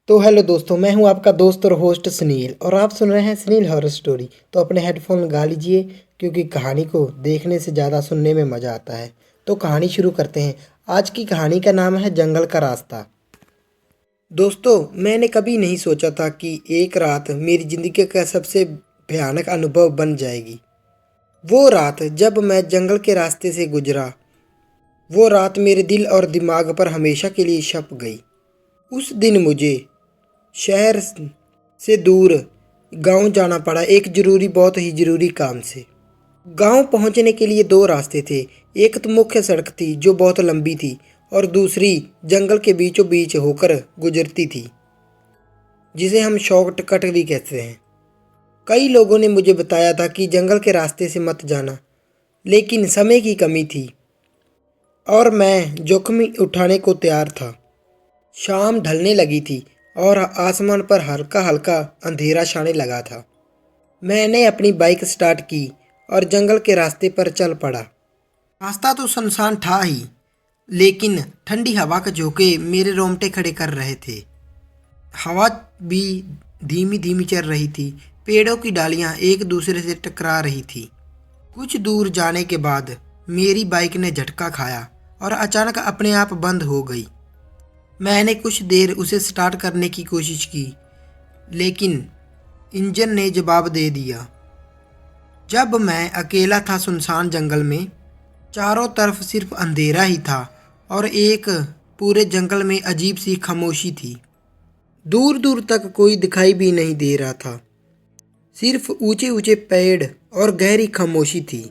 तो हेलो दोस्तों, मैं हूं आपका दोस्त और होस्ट सुनील और आप सुन रहे हैं सुनील हॉरर स्टोरी। तो अपने हेडफोन लगा लीजिए क्योंकि कहानी को देखने से ज़्यादा सुनने में मज़ा आता है। तो कहानी शुरू करते हैं। आज की कहानी का नाम है जंगल का रास्ता। दोस्तों, मैंने कभी नहीं सोचा था कि एक रात मेरी ज़िंदगी का सबसे भयानक अनुभव बन जाएगी। वो रात जब मैं जंगल के रास्ते से गुजरा, वो रात मेरे दिल और दिमाग पर हमेशा के लिए छप गई। उस दिन मुझे शहर से दूर गांव जाना पड़ा, एक ज़रूरी, बहुत ही ज़रूरी काम से। गांव पहुंचने के लिए दो रास्ते थे। एक तो मुख्य सड़क थी जो बहुत लंबी थी और दूसरी जंगल के बीचों बीच होकर गुजरती थी, जिसे हम शॉर्टकट भी कहते हैं। कई लोगों ने मुझे बताया था कि जंगल के रास्ते से मत जाना, लेकिन समय की कमी थी और मैं जोखिम उठाने को तैयार था। शाम ढलने लगी थी और आसमान पर हल्का हल्का अंधेरा छाने लगा था। मैंने अपनी बाइक स्टार्ट की और जंगल के रास्ते पर चल पड़ा। रास्ता तो सुनसान था ही, लेकिन ठंडी हवा के झोंके मेरे रोंगटे खड़े कर रहे थे। हवा भी धीमी धीमी चल रही थी। पेड़ों की डालियां एक दूसरे से टकरा रही थी। कुछ दूर जाने के बाद मेरी बाइक ने झटका खाया और अचानक अपने आप बंद हो गई। मैंने कुछ देर उसे स्टार्ट करने की कोशिश की, लेकिन इंजन ने जवाब दे दिया। जब मैं अकेला था सुनसान जंगल में, चारों तरफ सिर्फ अंधेरा ही था और एक पूरे जंगल में अजीब सी खामोशी थी। दूर दूर तक कोई दिखाई भी नहीं दे रहा था, सिर्फ ऊंचे ऊंचे पेड़ और गहरी खामोशी थी।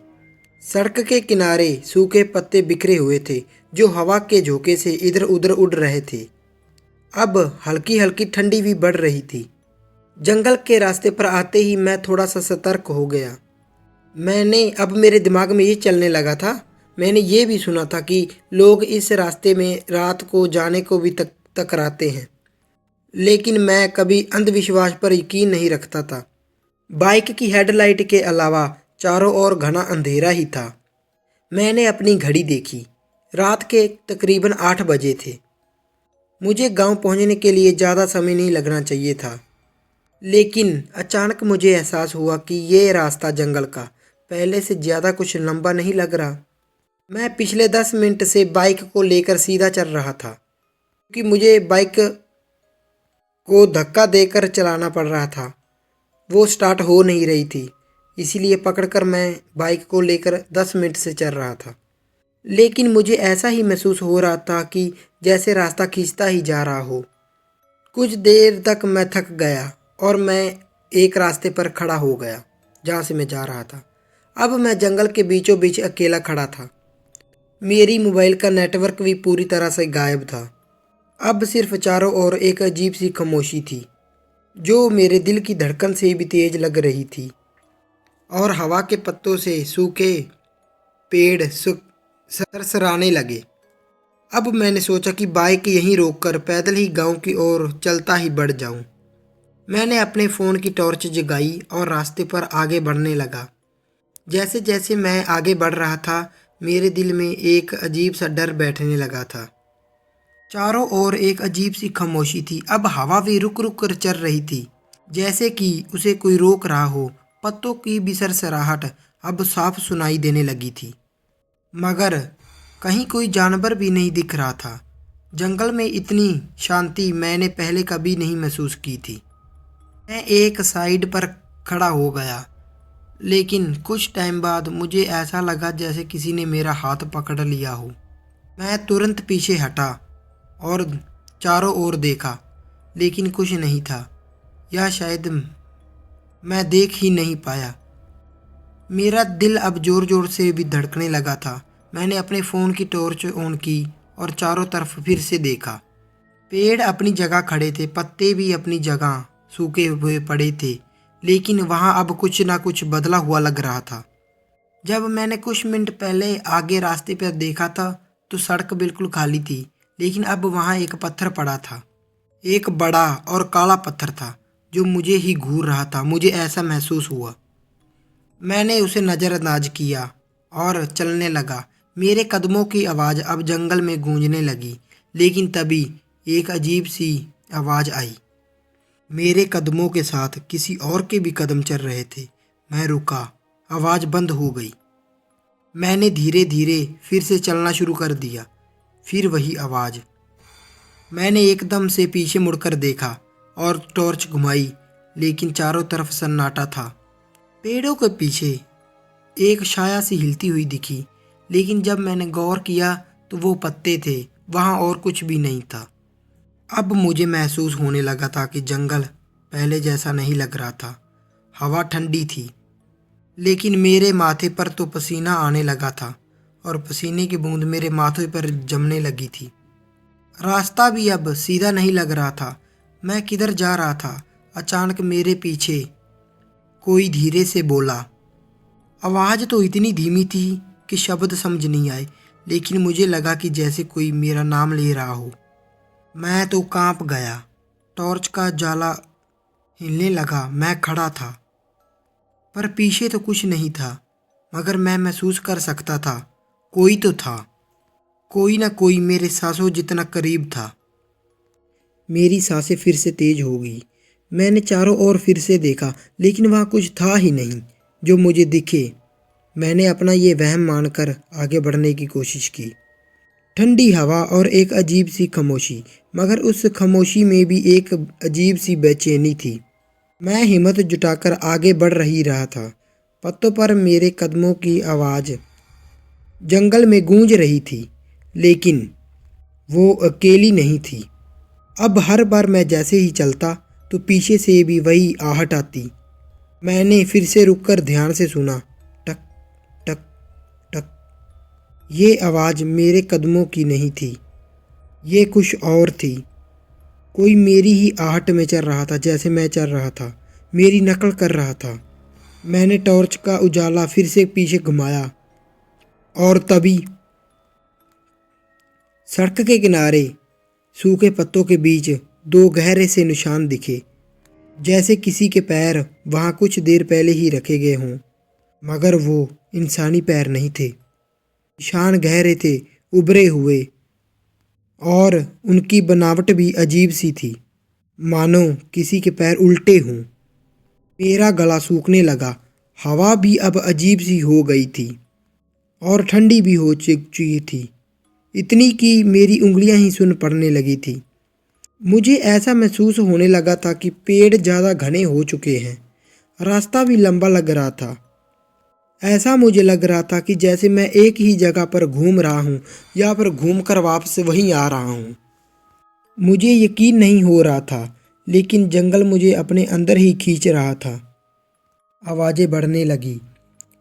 सड़क के किनारे सूखे पत्ते बिखरे हुए थे जो हवा के झोंके से इधर उधर उड़ रहे थे। अब हल्की हल्की ठंडी भी बढ़ रही थी। जंगल के रास्ते पर आते ही मैं थोड़ा सा सतर्क हो गया। अब मेरे दिमाग में ये चलने लगा था, मैंने ये भी सुना था कि लोग इस रास्ते में रात को जाने को भी तकराते हैं, लेकिन मैं कभी अंधविश्वास पर यकीन नहीं रखता था। बाइक की हेडलाइट के अलावा चारों ओर घना अंधेरा ही था। मैंने अपनी घड़ी देखी। रात के तकरीबन 8 बजे थे। मुझे गांव पहुंचने के लिए ज़्यादा समय नहीं लगना चाहिए था, लेकिन अचानक मुझे एहसास हुआ कि ये रास्ता जंगल का पहले से ज़्यादा कुछ लंबा नहीं लग रहा। मैं पिछले 10 मिनट से बाइक को लेकर सीधा चल रहा था, क्योंकि मुझे बाइक को धक्का देकर चलाना पड़ रहा था। वो स्टार्ट हो नहीं रही थी, इसीलिए पकड़कर मैं बाइक को लेकर 10 मिनट से चल रहा था। लेकिन मुझे ऐसा ही महसूस हो रहा था कि जैसे रास्ता खींचता ही जा रहा हो। कुछ देर तक मैं थक गया और मैं एक रास्ते पर खड़ा हो गया जहाँ से मैं जा रहा था। अब मैं जंगल के बीचों बीच अकेला खड़ा था। मेरी मोबाइल का नेटवर्क भी पूरी तरह से गायब था। अब सिर्फ चारों ओर एक अजीब सी खामोशी थी जो मेरे दिल की धड़कन से भी तेज लग रही थी, और हवा के पत्तों से सूखे पेड़ सरसराने लगे। अब मैंने सोचा कि बाइक यहीं रोककर पैदल ही गांव की ओर चलता ही बढ़ जाऊं। मैंने अपने फ़ोन की टॉर्च जगाई और रास्ते पर आगे बढ़ने लगा। जैसे जैसे मैं आगे बढ़ रहा था, मेरे दिल में एक अजीब सा डर बैठने लगा था। चारों ओर एक अजीब सी खामोशी थी। अब हवा भी रुक रुक कर चल रही थी, जैसे कि उसे कोई रोक रहा हो। पत्तों की भी सरसराहट अब साफ सुनाई देने लगी थी, मगर कहीं कोई जानवर भी नहीं दिख रहा था। जंगल में इतनी शांति मैंने पहले कभी नहीं महसूस की थी। मैं एक साइड पर खड़ा हो गया, लेकिन कुछ टाइम बाद मुझे ऐसा लगा जैसे किसी ने मेरा हाथ पकड़ लिया हो। मैं तुरंत पीछे हटा और चारों ओर देखा, लेकिन कुछ नहीं था, या शायद मैं देख ही नहीं पाया। मेरा दिल अब ज़ोर ज़ोर से भी धड़कने लगा था। मैंने अपने फ़ोन की टॉर्च ऑन की और चारों तरफ फिर से देखा। पेड़ अपनी जगह खड़े थे, पत्ते भी अपनी जगह सूखे हुए पड़े थे, लेकिन वहाँ अब कुछ ना कुछ बदला हुआ लग रहा था। जब मैंने कुछ मिनट पहले आगे रास्ते पर देखा था तो सड़क बिल्कुल खाली थी, लेकिन अब वहाँ एक पत्थर पड़ा था। एक बड़ा और काला पत्थर था जो मुझे ही घूर रहा था, मुझे ऐसा महसूस हुआ। मैंने उसे नज़रअंदाज किया और चलने लगा। मेरे कदमों की आवाज़ अब जंगल में गूंजने लगी, लेकिन तभी एक अजीब सी आवाज़ आई। मेरे कदमों के साथ किसी और के भी कदम चल रहे थे। मैं रुका, आवाज़ बंद हो गई। मैंने धीरे धीरे फिर से चलना शुरू कर दिया। फिर वही आवाज़। मैंने एकदम से पीछे मुड़कर देखा और टॉर्च घुमाई, लेकिन चारों तरफ सन्नाटा था। पेड़ों के पीछे एक छाया सी हिलती हुई दिखी, लेकिन जब मैंने गौर किया तो वो पत्ते थे, वहाँ और कुछ भी नहीं था। अब मुझे महसूस होने लगा था कि जंगल पहले जैसा नहीं लग रहा था। हवा ठंडी थी, लेकिन मेरे माथे पर तो पसीना आने लगा था और पसीने की बूंद मेरे माथे पर जमने लगी थी। रास्ता भी अब सीधा नहीं लग रहा था। मैं किधर जा रहा था? अचानक मेरे पीछे कोई धीरे से बोला। आवाज़ तो इतनी धीमी थी कि शब्द समझ नहीं आए, लेकिन मुझे लगा कि जैसे कोई मेरा नाम ले रहा हो। मैं तो कांप गया। टॉर्च का जाला हिलने लगा। मैं खड़ा था, पर पीछे तो कुछ नहीं था, मगर मैं महसूस कर सकता था कोई तो था। कोई ना कोई मेरे सांसों जितना करीब था। मेरी सांसें फिर से तेज हो गई। मैंने चारों ओर फिर से देखा, लेकिन वहाँ कुछ था ही नहीं जो मुझे दिखे। मैंने अपना ये वहम मानकर आगे बढ़ने की कोशिश की। ठंडी हवा और एक अजीब सी खामोशी, मगर उस खामोशी में भी एक अजीब सी बेचैनी थी। मैं हिम्मत जुटाकर आगे बढ़ रहा था। पत्तों पर मेरे कदमों की आवाज़ जंगल में गूंज रही थी, लेकिन वो अकेली नहीं थी। अब हर बार मैं जैसे ही चलता तो पीछे से भी वही आहट आती। मैंने फिर से रुककर ध्यान से सुना। टक टक टक। ये आवाज़ मेरे कदमों की नहीं थी, ये कुछ और थी। कोई मेरी ही आहट में चल रहा था, जैसे मैं चल रहा था, मेरी नकल कर रहा था। मैंने टॉर्च का उजाला फिर से पीछे घुमाया और तभी सड़क के किनारे सूखे पत्तों के बीच दो गहरे से निशान दिखे, जैसे किसी के पैर वहाँ कुछ देर पहले ही रखे गए हों, मगर वो इंसानी पैर नहीं थे। निशान गहरे थे, उभरे हुए, और उनकी बनावट भी अजीब सी थी, मानो किसी के पैर उल्टे हों। मेरा गला सूखने लगा। हवा भी अब अजीब सी हो गई थी और ठंडी भी हो चुकी थी, इतनी कि मेरी उंगलियां ही सुन पड़ने लगी थी। मुझे ऐसा महसूस होने लगा था कि पेड़ ज़्यादा घने हो चुके हैं। रास्ता भी लंबा लग रहा था। ऐसा मुझे लग रहा था कि जैसे मैं एक ही जगह पर घूम रहा हूँ या फिर घूमकर वापस वहीं आ रहा हूँ। मुझे यकीन नहीं हो रहा था, लेकिन जंगल मुझे अपने अंदर ही खींच रहा था। आवाज़ें बढ़ने लगी।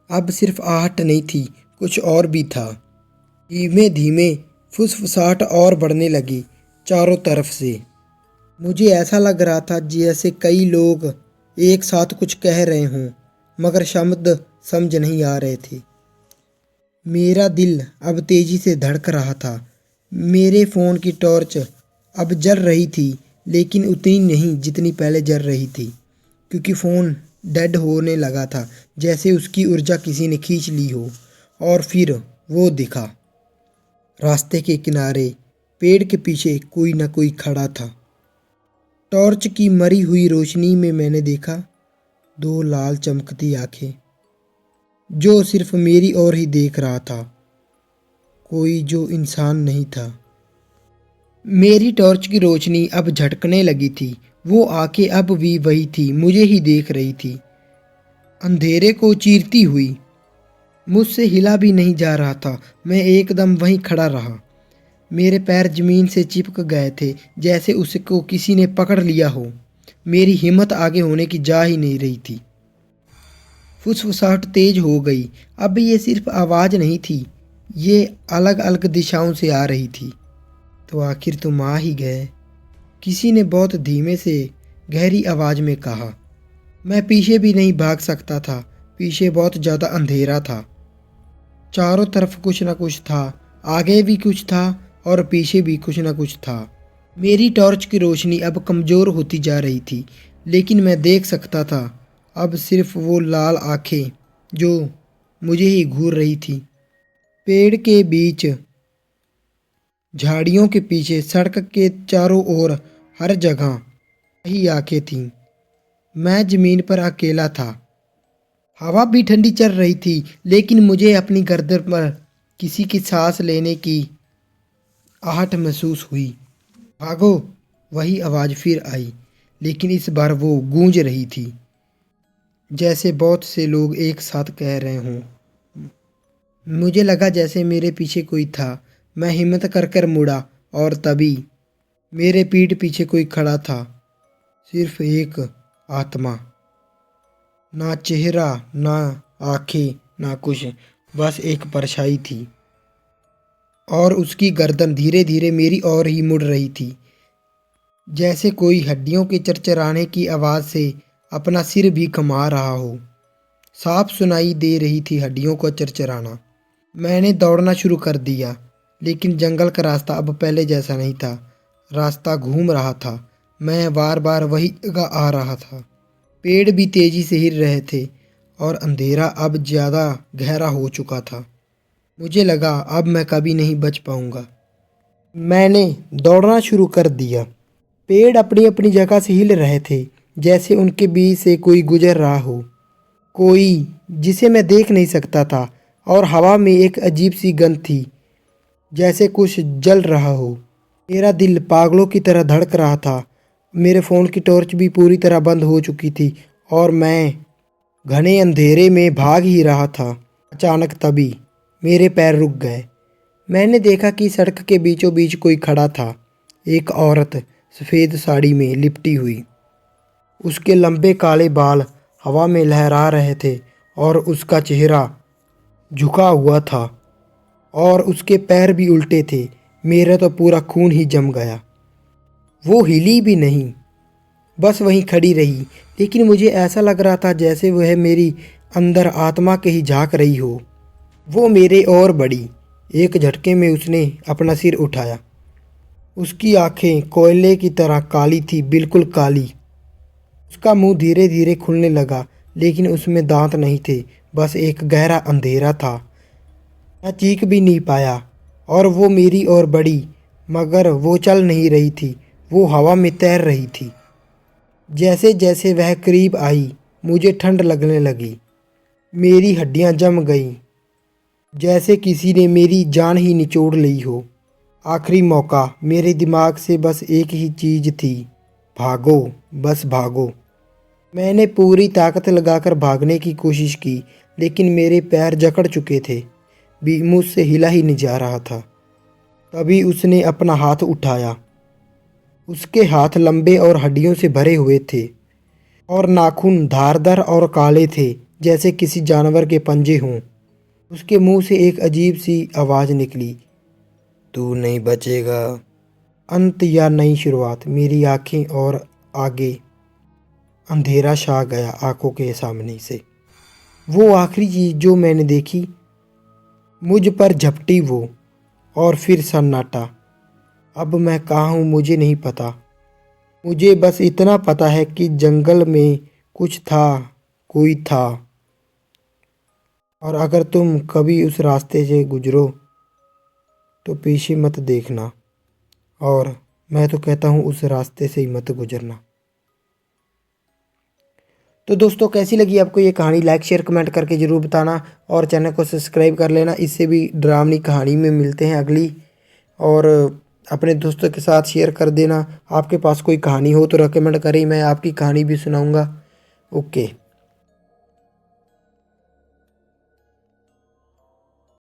अब सिर्फ आहट नहीं थी, कुछ और भी था। धीमे धीमे फुसफुसाहट और बढ़ने लगी चारों तरफ से। मुझे ऐसा लग रहा था जैसे कई लोग एक साथ कुछ कह रहे हों, मगर शब्द समझ नहीं आ रहे थे। मेरा दिल अब तेजी से धड़क रहा था। मेरे फ़ोन की टॉर्च अब जल रही थी, लेकिन उतनी नहीं जितनी पहले जल रही थी, क्योंकि फ़ोन डेड होने लगा था, जैसे उसकी ऊर्जा किसी ने खींच ली हो। और फिर वो दिखा। रास्ते के किनारे पेड़ के पीछे कोई न कोई खड़ा था। टॉर्च की मरी हुई रोशनी में मैंने देखा दो लाल चमकती आंखें, जो सिर्फ मेरी ओर ही देख रहा था, कोई जो इंसान नहीं था। मेरी टॉर्च की रोशनी अब झटकने लगी थी। वो आंखें अब भी वही थी, मुझे ही देख रही थी, अंधेरे को चीरती हुई। मुझसे हिला भी नहीं जा रहा था। मैं एकदम वहीं खड़ा रहा। मेरे पैर जमीन से चिपक गए थे, जैसे उसको किसी ने पकड़ लिया हो। मेरी हिम्मत आगे होने की जा ही नहीं रही थी। फुसफुसाहट तेज हो गई। अब ये सिर्फ आवाज़ नहीं थी, ये अलग अलग दिशाओं से आ रही थी। तो आखिर तुम आ ही गए, किसी ने बहुत धीमे से गहरी आवाज़ में कहा। मैं पीछे भी नहीं भाग सकता था, पीछे बहुत ज़्यादा अंधेरा था। चारों तरफ कुछ न कुछ था, आगे भी कुछ था और पीछे भी कुछ न कुछ था। मेरी टॉर्च की रोशनी अब कमज़ोर होती जा रही थी, लेकिन मैं देख सकता था अब सिर्फ वो लाल आंखें जो मुझे ही घूर रही थी। पेड़ के बीच, झाड़ियों के पीछे, सड़क के चारों ओर, हर जगह वही आंखें थीं। मैं ज़मीन पर अकेला था। हवा भी ठंडी चल रही थी, लेकिन मुझे अपनी गर्दन पर किसी की सांस लेने की आहट महसूस हुई। भागो! वही आवाज़ फिर आई, लेकिन इस बार वो गूंज रही थी, जैसे बहुत से लोग एक साथ कह रहे हों। मुझे लगा जैसे मेरे पीछे कोई था। मैं हिम्मत कर कर मुड़ा और तभी मेरे पीठ पीछे कोई खड़ा था। सिर्फ एक आत्मा। ना चेहरा, ना आंखें, ना कुछ, बस एक परछाई थी। और उसकी गर्दन धीरे धीरे मेरी ओर ही मुड़ रही थी, जैसे कोई हड्डियों के चरचराने की आवाज़ से अपना सिर भी घुमा रहा हो। साफ सुनाई दे रही थी हड्डियों का चरचराना। मैंने दौड़ना शुरू कर दिया, लेकिन जंगल का रास्ता अब पहले जैसा नहीं था। रास्ता घूम रहा था। मैं बार बार वही जगह आ रहा था। पेड़ भी तेजी से हिल रहे थे और अंधेरा अब ज़्यादा गहरा हो चुका था। मुझे लगा अब मैं कभी नहीं बच पाऊंगा। मैंने दौड़ना शुरू कर दिया। पेड़ अपनी अपनी जगह से हिल रहे थे, जैसे उनके बीच से कोई गुजर रहा हो, कोई जिसे मैं देख नहीं सकता था। और हवा में एक अजीब सी गंध थी, जैसे कुछ जल रहा हो। मेरा दिल पागलों की तरह धड़क रहा था। मेरे फ़ोन की टॉर्च भी पूरी तरह बंद हो चुकी थी और मैं घने अंधेरे में भाग ही रहा था। अचानक तभी मेरे पैर रुक गए। मैंने देखा कि सड़क के बीचों बीच कोई खड़ा था। एक औरत सफ़ेद साड़ी में लिपटी हुई। उसके लंबे काले बाल हवा में लहरा रहे थे और उसका चेहरा झुका हुआ था और उसके पैर भी उल्टे थे। मेरा तो पूरा खून ही जम गया। वो हिली भी नहीं, बस वहीं खड़ी रही, लेकिन मुझे ऐसा लग रहा था जैसे वह मेरी अंदर आत्मा के ही झांक रही हो। वो मेरे और बढ़ी। एक झटके में उसने अपना सिर उठाया। उसकी आंखें कोयले की तरह काली थी, बिल्कुल काली। उसका मुंह धीरे धीरे खुलने लगा, लेकिन उसमें दांत नहीं थे, बस एक गहरा अंधेरा था। मैं चीख भी नहीं पाया और वो मेरी ओर बढ़ी, मगर वो चल नहीं रही थी, वो हवा में तैर रही थी। जैसे जैसे वह करीब आई, मुझे ठंड लगने लगी। मेरी हड्डियां जम गईं, जैसे किसी ने मेरी जान ही निचोड़ ली हो। आखिरी मौका। मेरे दिमाग से बस एक ही चीज़ थी, भागो, बस भागो। मैंने पूरी ताकत लगाकर भागने की कोशिश की, लेकिन मेरे पैर जकड़ चुके थे, भी मुझसे हिला ही नहीं जा रहा था। तभी उसने अपना हाथ उठाया। उसके हाथ लंबे और हड्डियों से भरे हुए थे और नाखून धारदार और काले थे, जैसे किसी जानवर के पंजे हों। उसके मुंह से एक अजीब सी आवाज़ निकली, तू नहीं बचेगा। अंत या नई शुरुआत। मेरी आंखें और आगे अंधेरा छा गया आंखों के सामने से। वो आखिरी चीज़ जो मैंने देखी, मुझ पर झपटी वो, और फिर सन्नाटा। अब मैं कहाँ हूँ मुझे नहीं पता। मुझे बस इतना पता है कि जंगल में कुछ था, कोई था। और अगर तुम कभी उस रास्ते से गुजरो तो पीछे मत देखना, और मैं तो कहता हूँ उस रास्ते से ही मत गुजरना। तो दोस्तों, कैसी लगी आपको ये कहानी? लाइक शेयर कमेंट करके ज़रूर बताना और चैनल को सब्सक्राइब कर लेना। इससे भी डरावनी कहानी में मिलते हैं अगली। और अपने दोस्तों के साथ शेयर कर देना। आपके पास कोई कहानी हो तो रेकमेंड करें, मैं आपकी कहानी भी सुनाऊंगा। ओके।